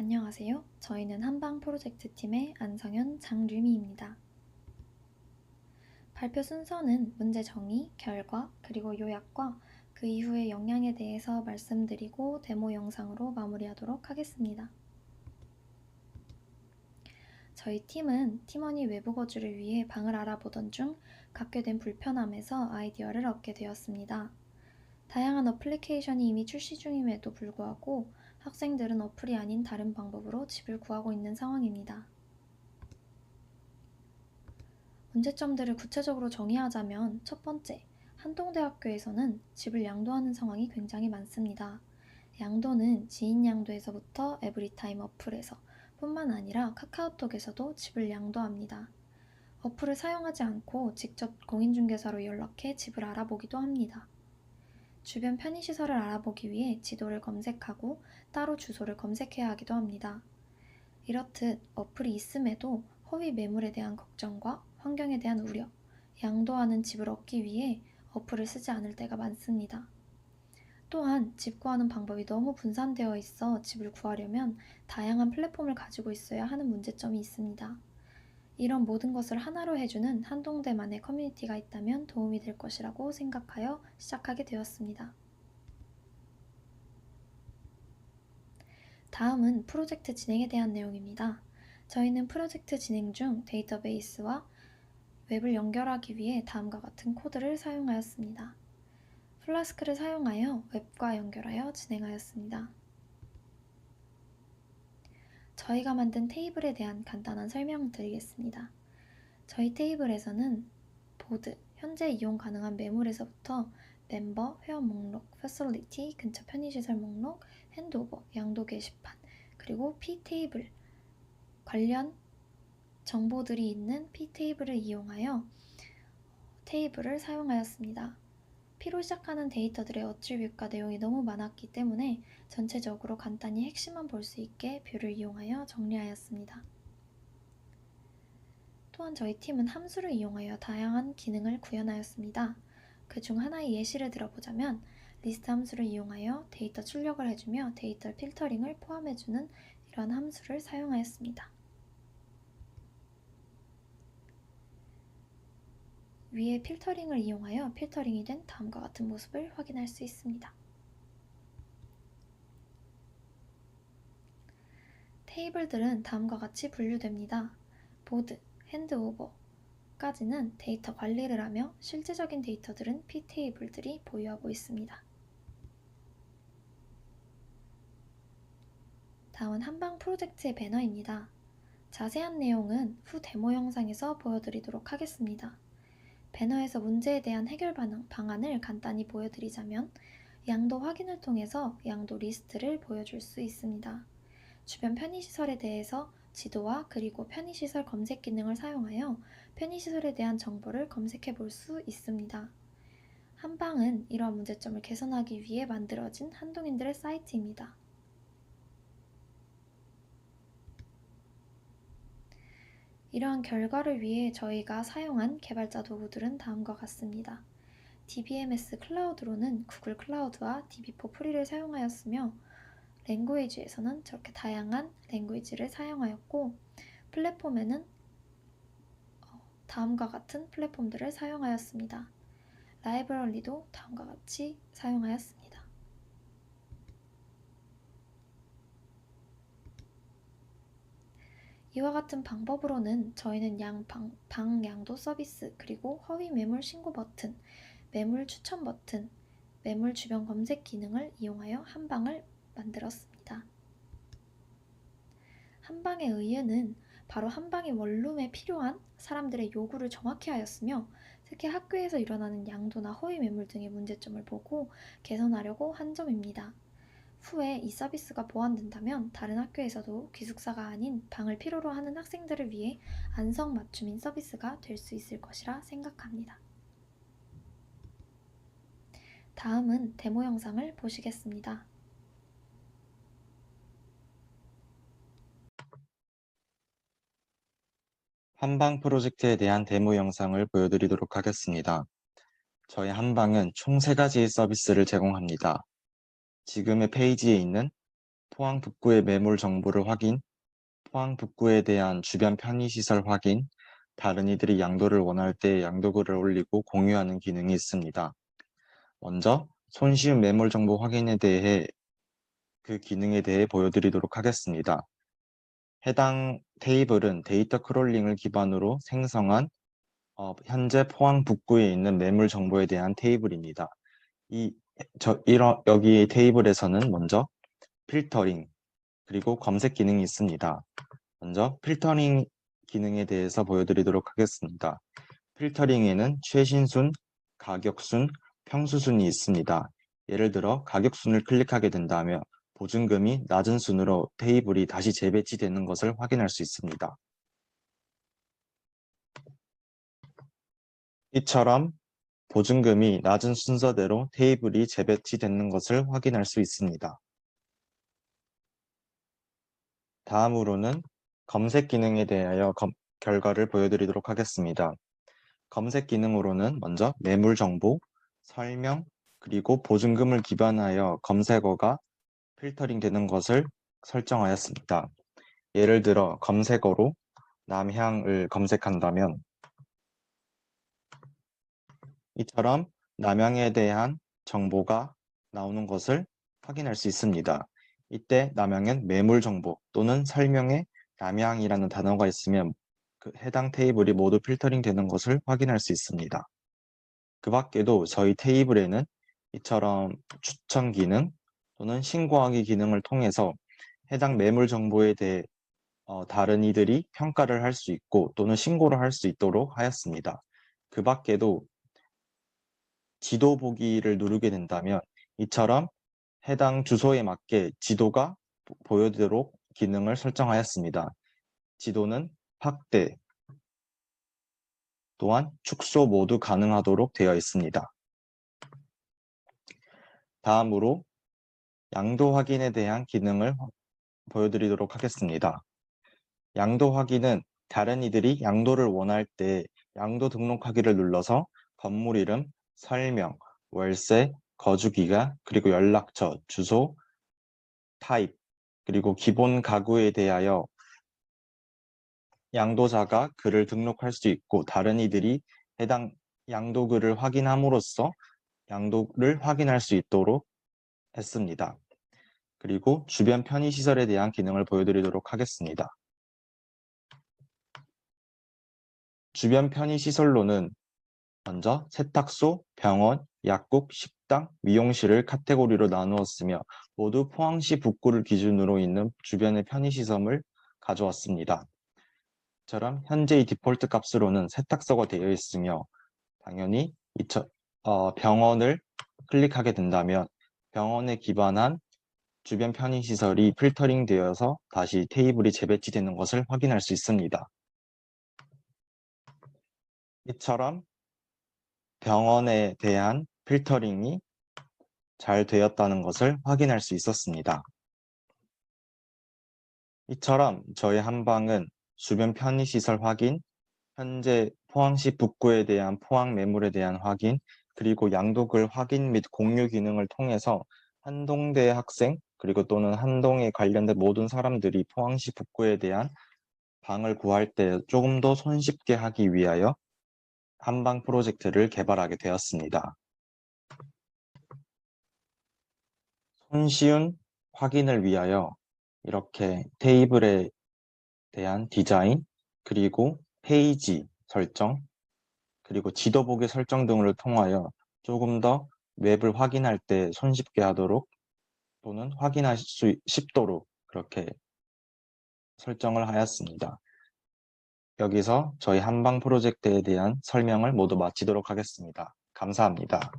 안녕하세요. 저희는 한방 프로젝트 팀의 안성현, 장류미입니다. 발표 순서는 문제 정의, 결과, 그리고 요약과 그 이후의 영향에 대해서 말씀드리고 데모 영상으로 마무리하도록 하겠습니다. 저희 팀은 팀원이 외부 거주를 위해 방을 알아보던 중 갖게 된 불편함에서 아이디어를 얻게 되었습니다. 다양한 어플리케이션이 이미 출시 중임에도 불구하고 학생들은 어플이 아닌 다른 방법으로 집을 구하고 있는 상황입니다. 문제점들을 구체적으로 정의하자면 첫 번째, 한동대학교에서는 집을 양도하는 상황이 굉장히 많습니다. 양도는 지인 양도에서부터 에브리타임 어플에서 뿐만 아니라 카카오톡에서도 집을 양도합니다. 어플을 사용하지 않고 직접 공인중개사로 연락해 집을 알아보기도 합니다. 주변 편의시설을 알아보기 위해 지도를 검색하고 따로 주소를 검색해야 하기도 합니다. 이렇듯 어플이 있음에도 허위 매물에 대한 걱정과 환경에 대한 우려, 양도하는 집을 얻기 위해 어플을 쓰지 않을 때가 많습니다. 또한 집 구하는 방법이 너무 분산되어 있어 집을 구하려면 다양한 플랫폼을 가지고 있어야 하는 문제점이 있습니다. 이런 모든 것을 하나로 해주는 한동대만의 커뮤니티가 있다면 도움이 될 것이라고 생각하여 시작하게 되었습니다. 다음은 프로젝트 진행에 대한 내용입니다. 저희는 프로젝트 진행 중 데이터베이스와 웹을 연결하기 위해 다음과 같은 코드를 사용하였습니다. 플라스크를 사용하여 웹과 연결하여 진행하였습니다. 저희가 만든 테이블에 대한 간단한 설명을 드리겠습니다. 저희 테이블에서는 보드, 현재 이용 가능한 매물에서부터 멤버, 회원 목록, 패설리티, 근처 편의시설 목록, 핸드오버, 양도 게시판, 그리고 P테이블, 관련 정보들이 있는 P테이블을 이용하여 테이블을 사용하였습니다. P로 시작하는 데이터들의 어트리뷰트과 내용이 너무 많았기 때문에 전체적으로 간단히 핵심만 볼 수 있게 뷰를 이용하여 정리하였습니다. 또한 저희 팀은 함수를 이용하여 다양한 기능을 구현하였습니다. 그 중 하나의 예시를 들어보자면 리스트 함수를 이용하여 데이터 출력을 해주며 데이터 필터링을 포함해주는 이러한 함수를 사용하였습니다. 위에 필터링을 이용하여 필터링이 된 다음과 같은 모습을 확인할 수 있습니다. 테이블들은 다음과 같이 분류됩니다. 보드, 핸드오버까지는 데이터 관리를 하며 실제적인 데이터들은 P테이블들이 보유하고 있습니다. 다음은 한방 프로젝트의 배너입니다. 자세한 내용은 후 데모 영상에서 보여드리도록 하겠습니다. 배너에서 문제에 대한 해결 방안을 간단히 보여드리자면 양도 확인을 통해서 양도 리스트를 보여줄 수 있습니다. 주변 편의시설에 대해서 지도와 그리고 편의시설 검색 기능을 사용하여 편의시설에 대한 정보를 검색해 볼 수 있습니다. 한방은 이러한 문제점을 개선하기 위해 만들어진 한동인들의 사이트입니다. 이러한 결과를 위해 저희가 사용한 개발자 도구들은 다음과 같습니다. DBMS 클라우드로는 구글 클라우드와 DB4 프리를 사용하였으며 랭귀지에서는 저렇게 다양한 랭귀지를 사용하였고 플랫폼에는 다음과 같은 플랫폼들을 사용하였습니다. 라이브러리도 다음과 같이 사용하였습니다. 이와 같은 방법으로는 저희는 방 양도 서비스, 그리고 허위 매물 신고 버튼, 매물 추천 버튼, 매물 주변 검색 기능을 이용하여 한방을 만들었습니다. 한방의 의의는 바로 한방의 원룸에 필요한 사람들의 요구를 정확히 하였으며 특히 학교에서 일어나는 양도나 허위 매물 등의 문제점을 보고 개선하려고 한 점입니다. 후에 이 서비스가 보완된다면 다른 학교에서도 기숙사가 아닌 방을 필요로 하는 학생들을 위해 안성맞춤인 서비스가 될 수 있을 것이라 생각합니다. 다음은 데모 영상을 보시겠습니다. 한방 프로젝트에 대한 데모 영상을 보여드리도록 하겠습니다. 저희 한방은 총 3가지 서비스를 제공합니다. 지금의 페이지에 있는 포항 북구의 매물 정보를 확인, 포항 북구에 대한 주변 편의시설 확인, 다른 이들이 양도를 원할 때 양도글을 올리고 공유하는 기능이 있습니다. 먼저 손쉬운 매물 정보 확인에 대해 그 기능에 대해 보여드리도록 하겠습니다. 해당 테이블은 데이터 크롤링을 기반으로 생성한 현재 포항 북구에 있는 매물 정보에 대한 테이블입니다. 여기 테이블에서는 먼저 필터링, 그리고 검색 기능이 있습니다. 먼저 필터링 기능에 대해서 보여드리도록 하겠습니다. 필터링에는 최신순, 가격순, 평수순이 있습니다. 예를 들어 가격순을 클릭하게 된다면 보증금이 낮은 순으로 테이블이 다시 재배치되는 것을 확인할 수 있습니다. 이처럼 보증금이 낮은 순서대로 테이블이 재배치되는 것을 확인할 수 있습니다. 다음으로는 검색 기능에 대하여 결과를 보여드리도록 하겠습니다. 검색 기능으로는 먼저 매물 정보, 설명, 그리고 보증금을 기반하여 검색어가 필터링 되는 것을 설정하였습니다. 예를 들어 검색어로 남향을 검색한다면 이처럼 남향에 대한 정보가 나오는 것을 확인할 수 있습니다. 이때 남향엔 매물 정보 또는 설명에 남향이라는 단어가 있으면 그 해당 테이블이 모두 필터링 되는 것을 확인할 수 있습니다. 그 밖에도 저희 테이블에는 이처럼 추천 기능 또는 신고하기 기능을 통해서 해당 매물 정보에 대해 다른 이들이 평가를 할 수 있고 또는 신고를 할 수 있도록 하였습니다. 그 밖에도 지도 보기를 누르게 된다면 이처럼 해당 주소에 맞게 지도가 보여지도록 기능을 설정하였습니다. 지도는 확대 또한 축소 모두 가능하도록 되어 있습니다. 다음으로 양도 확인에 대한 기능을 보여드리도록 하겠습니다. 양도 확인은 다른 이들이 양도를 원할 때 양도 등록하기를 눌러서 건물 이름, 설명, 월세, 거주기간, 그리고 연락처, 주소, 타입, 그리고 기본 가구에 대하여 양도자가 글을 등록할 수 있고 다른 이들이 해당 양도글을 확인함으로써 양도를 확인할 수 있도록 했습니다. 그리고 주변 편의시설에 대한 기능을 보여드리도록 하겠습니다. 주변 편의시설로는 먼저 세탁소, 병원, 약국, 식당, 미용실을 카테고리로 나누었으며 모두 포항시 북구를 기준으로 있는 주변의 편의시설을 가져왔습니다. 이처럼 현재의 디폴트 값으로는 세탁소가 되어 있으며 당연히 병원을 클릭하게 된다면 병원에 기반한 주변 편의시설이 필터링 되어서 다시 테이블이 재배치되는 것을 확인할 수 있습니다. 이처럼 병원에 대한 필터링이 잘 되었다는 것을 확인할 수 있었습니다. 이처럼 저희 한방은 주변 편의시설 확인, 현재 포항시 북구에 대한 포항 매물에 대한 확인, 그리고 양도글 확인 및 공유 기능을 통해서 한동대 학생, 그리고 또는 한동에 관련된 모든 사람들이 포항시 북구에 대한 방을 구할 때 조금 더 손쉽게 하기 위하여 한방 프로젝트를 개발하게 되었습니다. 손쉬운 확인을 위하여 이렇게 테이블에 대한 디자인, 그리고 페이지 설정, 그리고 지도 보기 설정 등을 통하여 조금 더 웹을 확인할 때 손쉽게 하도록 또는 확인할 수 쉽도록 그렇게 설정을 하였습니다. 여기서 저희 한방 프로젝트에 대한 설명을 모두 마치도록 하겠습니다. 감사합니다.